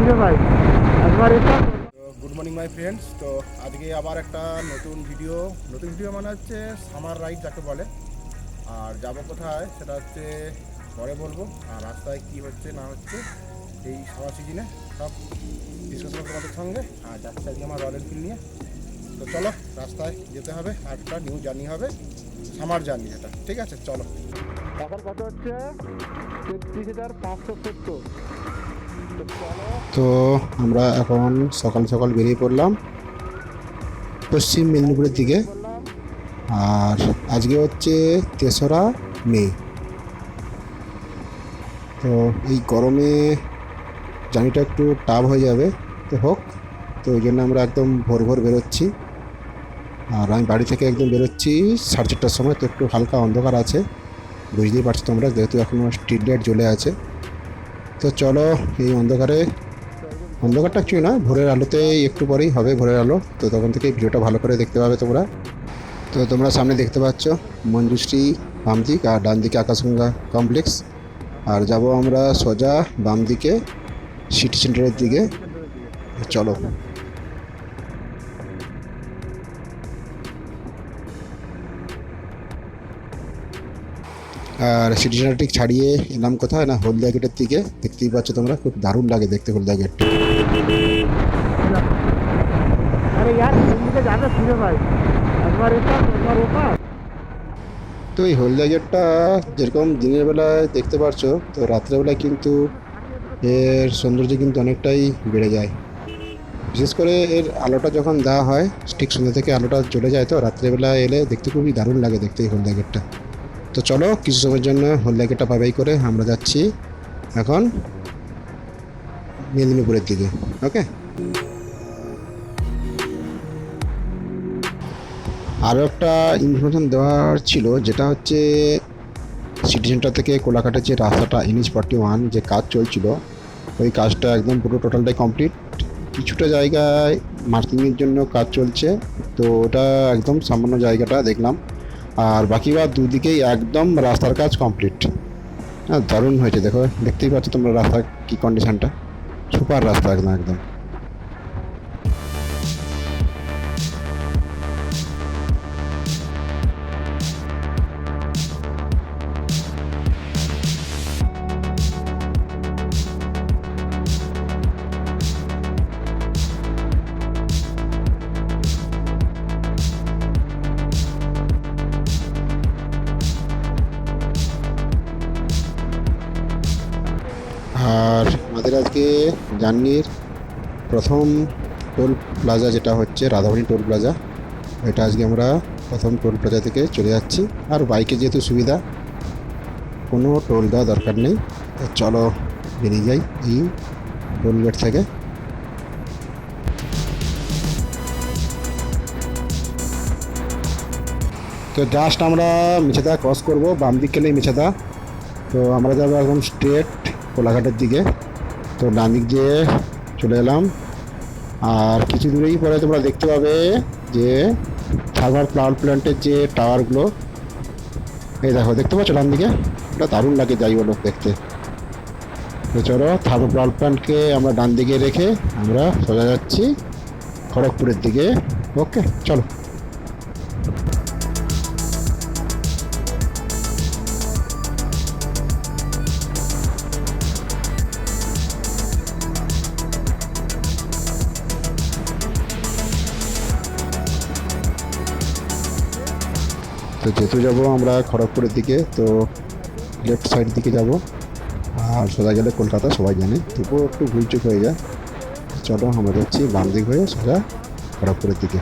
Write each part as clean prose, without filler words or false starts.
ভিড়ে ভাই একবার এটা। Good morning my friends. তো আজকে আবার একটা নতুন ভিডিও মানে হচ্ছে সামার রাইড যাকে বলে। আর যাব কোথায় সেটা হচ্ছে পরে বলবো। আর রাস্তায় কি হচ্ছে না হচ্ছে এই সামার সিজনে সব ডিসকাশন করবো তোমাদের সঙ্গে। আর যাচ্ছে আজকে আমার রয়্যাল এনফিল্ড নিয়ে। তো চলো রাস্তায় যেতে হবে, আর একটা নিউ জার্নি হবে, সামার জার্নি এটা। ঠিক আছে চলো। এখন কত হচ্ছে 33,570। তো আমরা এখন সকাল সকাল বেরিয়ে পড়লাম পশ্চিম মেদিনীপুরের দিকে। আর আজকে হচ্ছে 3রা মে। তো এই গরমে জার্নিটা একটু টাফ হয়ে যাবে, তো হোক। তো ওই জন্য আমরা একদম ভোর ভোর বেরোচ্ছি। আর আমি বাড়ি থেকে একদম বেরোচ্ছি 4:30টার সময়। তো একটু হালকা অন্ধকার আছে, বুঝতেই পারছো তোমরা, যেহেতু এখনও স্ট্রিট লাইট জ্বলে আছে। তো চলো এই অন্ধকারটা অ্যাকচুয়ালি না, ভোরের আলোতেই একটু পরেই হবে ভোরের আলো। তো তখন থেকে ভিডিওটা ভালো করে দেখতে পাবে তোমরা। তো তোমরা সামনে দেখতে পাচ্ছ মঞ্জুশ্রী বাম দিক, আর ডান দিকে আকাশগঙ্গা কমপ্লেক্স। আর যাব আমরা সোজা বাম দিকে সিটি সেন্টারের দিকে। চলো। আর সিটি সেন্টার ঠিক ছাড়িয়ে এলাম কোথায় না, হলদিয়া গেটের দিকে। দেখতেই পাচ্ছ তোমরা, খুব দারুণ লাগে দেখতে হলদিয়া গেট। আরে ইয়ার এদিকে যাবে ভিড়ে ভাই একবার এটা একবার ওটা। তো এই হলদিয়া গেটটা যেরকম দিনের বেলায় দেখতে পাচ্ছ, তো রাত্রেবেলায় কিন্তু এর সৌন্দর্য কিন্তু অনেকটাই বেড়ে যায়। বিশেষ করে এর আলোটা যখন দেওয়া হয়, ঠিক সন্ধ্যা থেকে আলোটা চলে যায়, তো রাত্রেবেলা এলে দেখতে খুবই দারুণ লাগে দেখতে এই হলদিয়া গেটটা। তো চলো কিছু সময়ের জন্য হলদিয়া গেটটা পাবাই করে আমরা যাচ্ছি এখন মেদিনীপুরের দিকে। ওকে। আরও একটা ইনফরমেশন দেওয়ার ছিল, যেটা হচ্ছে সিটি সেন্টার থেকে কোলাঘাটের যে রাস্তাটা NH41 যে কাজ চলছিল, ওই কাজটা একদম পুরো টোটালটাই কমপ্লিট। কিছুটা জায়গায় মার্কিংয়ের জন্য কাজ চলছে, তো ওটা একদম সামান্য জায়গাটা দেখলাম। আর বাকি বা দুদিকেই একদম রাস্তার কাজ কমপ্লিট। হ্যাঁ, দারুণ হয়েছে, দেখো দেখতেই পাচ্ছ তোমরা রাস্তার কী কন্ডিশনটা। সুপার রাস্তা একদম একদম। আর আমাদের আজকে জার্নির প্রথম টোল প্লাজা যেটা হচ্ছে রাধাবাণী টোল প্লাজা, এটা আজকে আমরা প্রথম টোল প্লাজা থেকে চলে যাচ্ছি। আর বাইকে যেহেতু সুবিধা, কোনো টোল দেওয়া দরকার নেই। তো চলো বেরিয়ে যাই এই টোল গেট থেকে। তো জাস্ট আমরা মেছেদা ক্রস করব, বাম দিক গেলেই মেছেদা। তো আমরা যাবো এখন স্ট্রেট কোলাঘাটের দিকে। তো ডান দিক দিয়ে চলে এলাম। আর কিছু দূরেই পরে তোমরা দেখতে পাবে যে থার্মাল পাওয়ার প্ল্যান্টের যে টাওয়ারগুলো, এই দেখো দেখতে পাচ্ছ ডান দিকে, ওটা দারুণ লাগে যাই বলো দেখতে। তো চলো থার্মাল পাওয়ার প্ল্যান্টকে আমরা ডান দিকে রেখে আমরা সোজা যাচ্ছি খড়গপুরের দিকে। ওকে চলো। তো যেহেতু যাবো আমরা খড়গপুরের দিকে, তো লেফট সাইড দিকে যাব। আর সোজা গেলে কলকাতা সবাই জানে, তবুও একটু ভুলচুক হয়ে যায়। চলো আমরা যাচ্ছি বাম দিক হয়ে সোজা খড়গপুরের দিকে।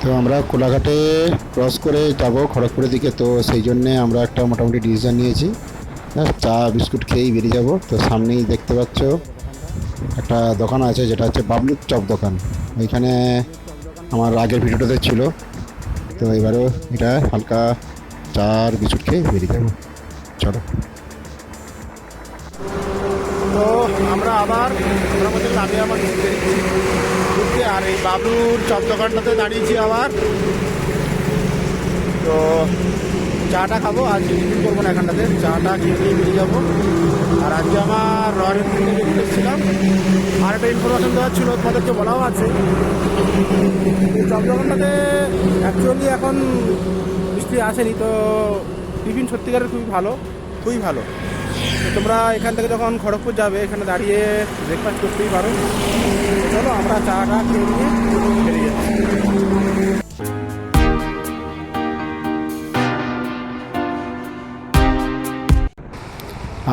তো আমরা কোলাঘাটে ক্রস করে যাব খড়গপুরের দিকে। তো সেই জন্যে আমরা একটা মোটামুটি ডিসিশন নিয়েছি, চা বিস্কুট খেয়েই বেরিয়ে যাব। তো সামনেই দেখতে পাচ্ছ একটা দোকান আছে যেটা হচ্ছে বাবলুর চপ দোকান। ওইখানে আমার আগের ভিডিওটাতে ছিল। তো এবারেও এটা হালকা চার বিস্কুট খেয়ে বেরিয়ে যাবো। চলো। তো আমরা আবার মোটামুটি আমি আমার ঘুরতে, আর এই বাবলুর চপ দোকানটাতে দাঁড়িয়েছি আবার। তো চাটা খাবো, আজকে টিফিন করবো না এখানটাতে, চাটা খেয়ে নিয়ে বেরিয়ে যাবো। আর আজকে আমার রয়্যাল এনফিল্ড থেকে এসেছিলাম, আর একটা ইনফরমেশন দেওয়ার ছিল, তোমাদেরকে বলাও আছে। এই চপ দোকানটাতে অ্যাকচুয়ালি এখন মিস্ত্রি আসেনি, তো টিফিন সত্যিকারের খুবই ভালো, খুবই ভালো। তো তোমরা এখান থেকে যখন খড়গপুর যাবে এখানে দাঁড়িয়ে ব্রেকফাস্ট করতেই পারো। তো চলো আমরা চাটা খেয়ে নিয়ে বেরিয়ে যাচ্ছি।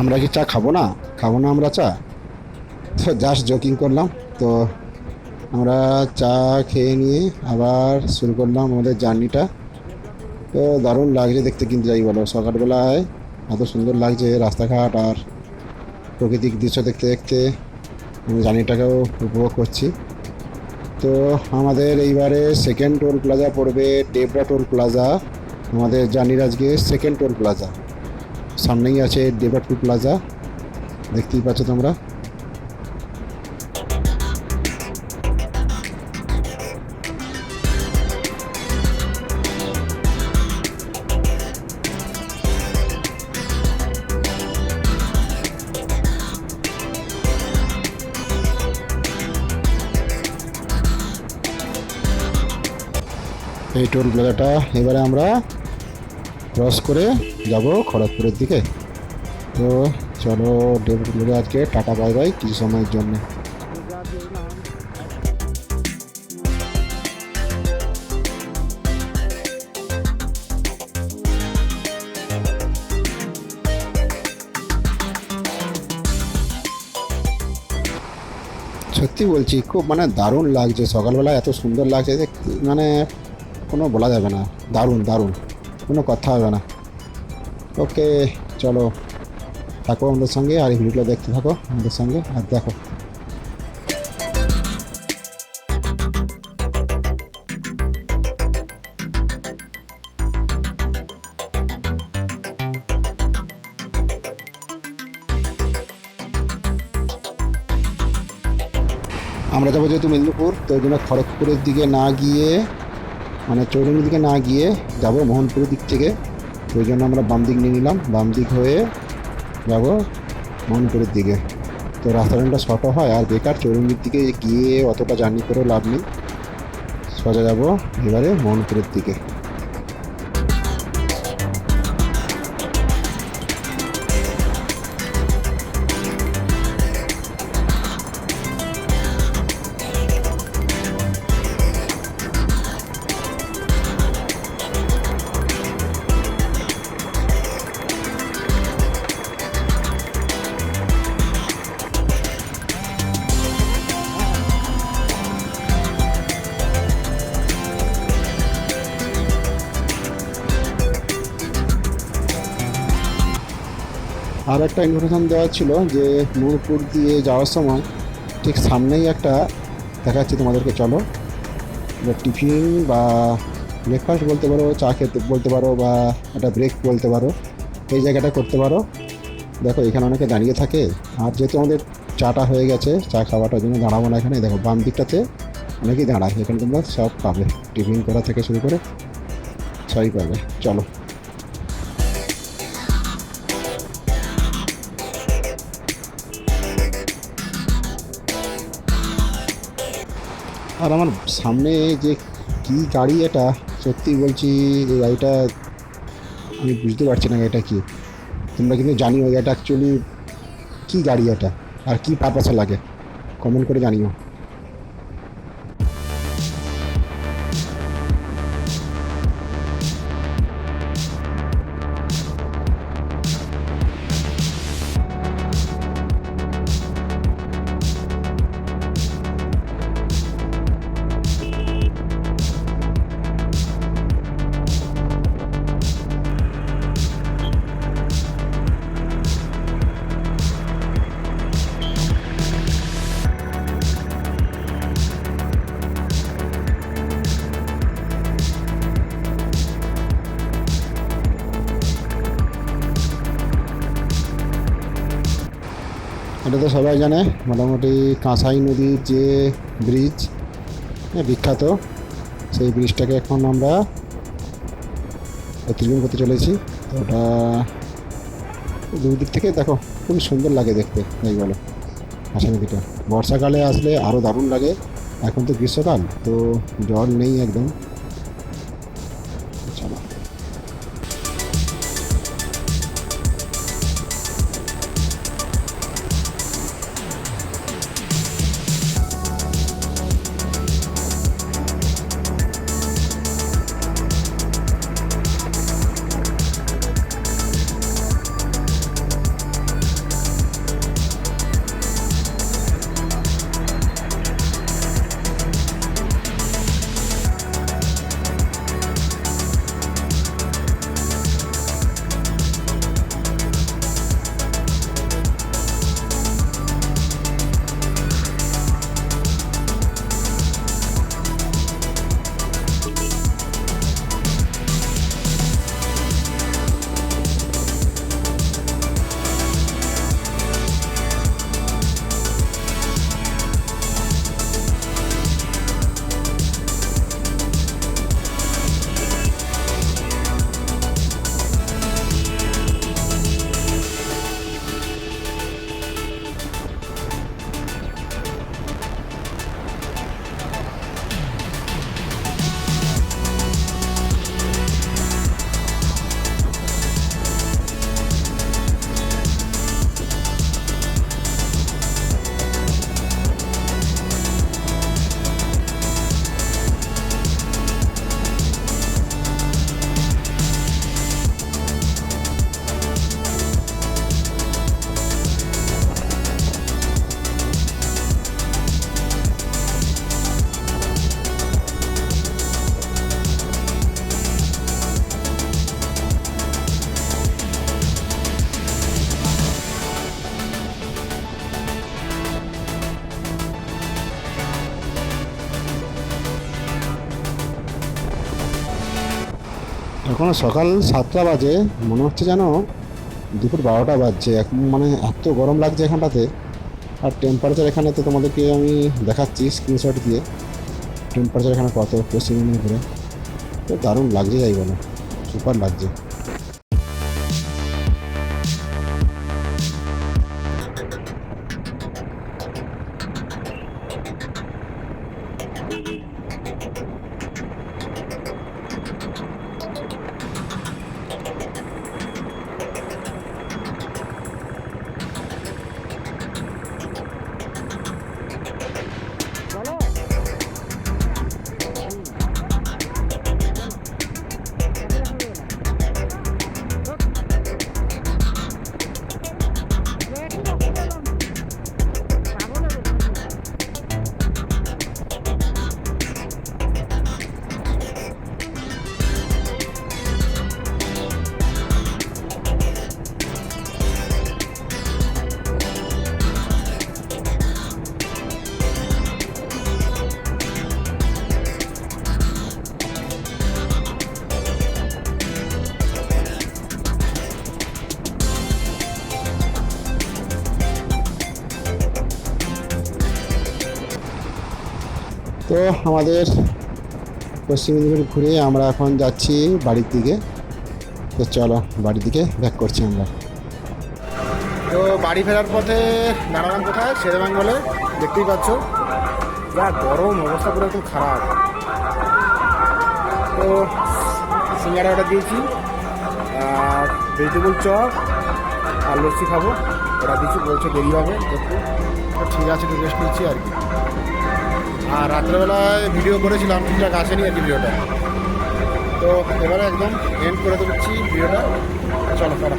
আমরা কি চা খাবো না? খাবো না আমরা চা? তো জাস্ট জোকিং করলাম। তো আমরা চা খেয়ে নিয়ে আবার শুরু করলাম আমাদের জার্নিটা। তো দারুণ লাগছে দেখতে, কিন্তু যাই বলো, সকালবেলায় এত সুন্দর লাগছে রাস্তাঘাট আর প্রাকৃতিক দৃশ্য দেখতে দেখতে আমি জার্নিটাকেও উপভোগ করছি। তো আমাদের এইবারে সেকেন্ড টোল প্লাজা পড়বে ডেবরা টোল প্লাজা। আমাদের জার্নির আজকে সেকেন্ড টোল প্লাজা, সামনেই আছে ডেবরা টোল প্লাজা, দেখতেই পাচ্ছ তোমরা। এই টোল প্লাজাটা এবারে আমরা ক্রস করে যাব খড়গপুরের দিকে। তো চলো, ডেবরা টোল প্লাজা আজকে টাটা বাই বাই কিছু সময়ের জন্য। সত্যি বলছি, খুব মানে দারুণ লাগছে, সকালবেলা এত সুন্দর লাগছে যে মানে কোনো বলা যাবে না, দারুণ দারুণ, কোনো কথা হবে না। ওকে, চলো থাকো আমাদের সঙ্গে, আর এই ভিডিওটা দেখতে থাকো আমাদের সঙ্গে আর দেখো। আমরা যাবো যেহেতু মেদিনীপুর, তো ওই জন্য খড়গপুরের দিকে না গিয়ে, মানে চৌরঙ্গির দিকে না গিয়ে যাবো মোহনপুরের দিক থেকে। ওই জন্য আমরা বাম দিক নিয়ে নিলাম, বাম দিক হয়ে যাব মোহনপুরের দিকে। তো রাস্তাটা শর্টও হয়, আর বেকার চৌরঙ্গির দিকে গিয়ে অতটা জার্নি করেও লাভ নেই, সোজা যাবো এবারে মোহনপুরের দিকে। আর একটা ইনফরমেশান দেওয়া ছিল যে নূরপুর দিয়ে যাওয়ার সময় ঠিক সামনেই একটা দেখাচ্ছি তোমাদেরকে, চলো। টিফিন বা ব্রেকফাস্ট বলতে পারো, চা খেতে বলতে পারো, বা একটা ব্রেক বলতে পারো, এই জায়গাটা করতে পারো। দেখো এখানে অনেকে দাঁড়িয়ে থাকে, আর যেহেতু আমাদের চাটা হয়ে গেছে, চা খাওয়াটার জন্য দাঁড়াবো না এখানে। দেখো বাম দিকটাতে অনেকেই দাঁড়ায়, এখানে তোমরা সব পাবে, টিফিন করা থেকে শুরু করে সবই পাবে। চলো। আর আমার সামনে যে কী গাড়ি, এটা সত্যি বলছি, এই গাড়িটা আমি বুঝতে পারছি না এটা কি। তোমরা কিন্তু জানিও এটা অ্যাকচুয়ালি কী গাড়ি এটা, আর কী পারপাসে লাগে, কমেন্ট করে জানিও। এটা তো সবাই জানে, মোটামুটি কাঁসাই নদীর যে ব্রিজ বিখ্যাত, সেই ব্রিজটাকে এখন আমরা অতিক্রম করতে চলেছি। তো ওটা দুই দিক থেকে দেখো খুব সুন্দর লাগে দেখতে, তাই বলো। কাঁসাই নদীটা বর্ষাকালে আসলে আরও দারুণ লাগে, এখন তো গ্রীষ্মকাল, তো জল নেই একদম। চলো। এখন সকাল 7টা বাজে, মনে হচ্ছে যেন দুপুর 12টা বাজছে। এখন মানে এত গরম লাগছে এখানটাতে। আর টেম্পারেচার এখানে তো তোমাদেরকে আমি দেখাচ্ছি স্ক্রিনশট দিয়ে, টেম্পারেচার এখানে কত পশ্চিম মেদিনীপুরে। তো দারুণ লাগছে, যাই বলো, সুপার লাগছে। তো আমাদের পশ্চিম মেদিনীপুর ঘুরে আমরা এখন যাচ্ছি বাড়ির দিকে। তো চলো বাড়ির দিকে ব্যাক করছি আমরা। তো বাড়ি ফেরার পথে নারায়ণ কোথায় শেরেবাঙ্গলে দেখতেই পাচ্ছ, যা গরম অবস্থা পুরো একদম খারাপ। তো সিঙ্গারা অর্ডার দিয়েছি, আর ভেজিটেবল চপ আর লস্যি খাবো। ওরা দিচ্ছি, বলছে দেরি হবে একটু। তো ঠিক আছে, একটু রেস্ট নিচ্ছি আর কি। আর রাত্রেবেলায় ভিডিও করেছিলাম, ঠিকঠাক আসেনি আর কি ভিডিওটা। তো এবারে একদম এন্ড করে দিচ্ছি ভিডিওটা। চলো করা,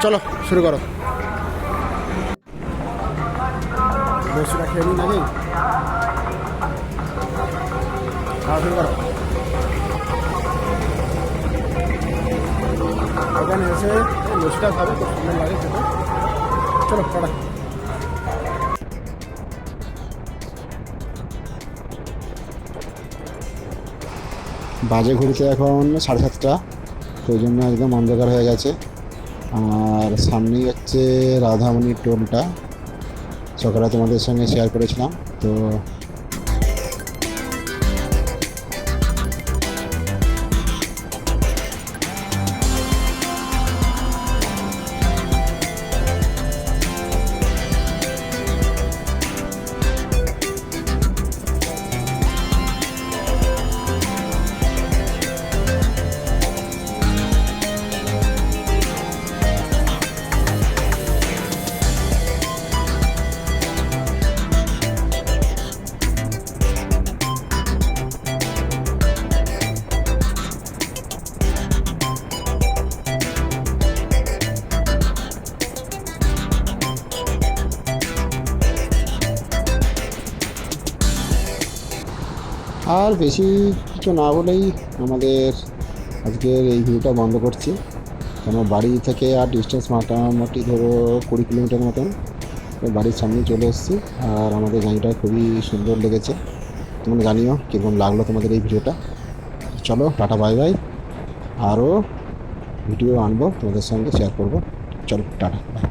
চলো শুরু করো। লস্যিটা খেয়ে নিই নাকি, খাওয়া শুরু করো। এখানে এসে লস্যিটা খাবে, খুব সুন্দর লাগে খেতে। চলো করা। বাজে ঘড়িতে এখন 7:30, তো ওই জন্য একদম অন্ধকার হয়ে গেছে। আর সামনেই হচ্ছে রাধামণি টোলটা, সকালে তোমাদের সঙ্গে শেয়ার করেছিলাম। তো আর বেশি কিছু না বলেই আমাদের আজকের এই ভিডিওটা বন্ধ করছি, কেন বাড়ি থেকে আর ডিস্টেন্স মোটামুটি ধরো 20 কিলোমিটার মতন। তো বাড়ির সামনে চলে এসেছি। আর আমাদের জায়গাটা খুবই সুন্দর লেগেছে, তোমরা জানিও কীরকম লাগলো তোমাদের এই ভিডিওটা। চলো টাটা বাই বাই, আরও ভিডিও আনবো তোমাদের সঙ্গে শেয়ার করবো। চলো টাটা বাই।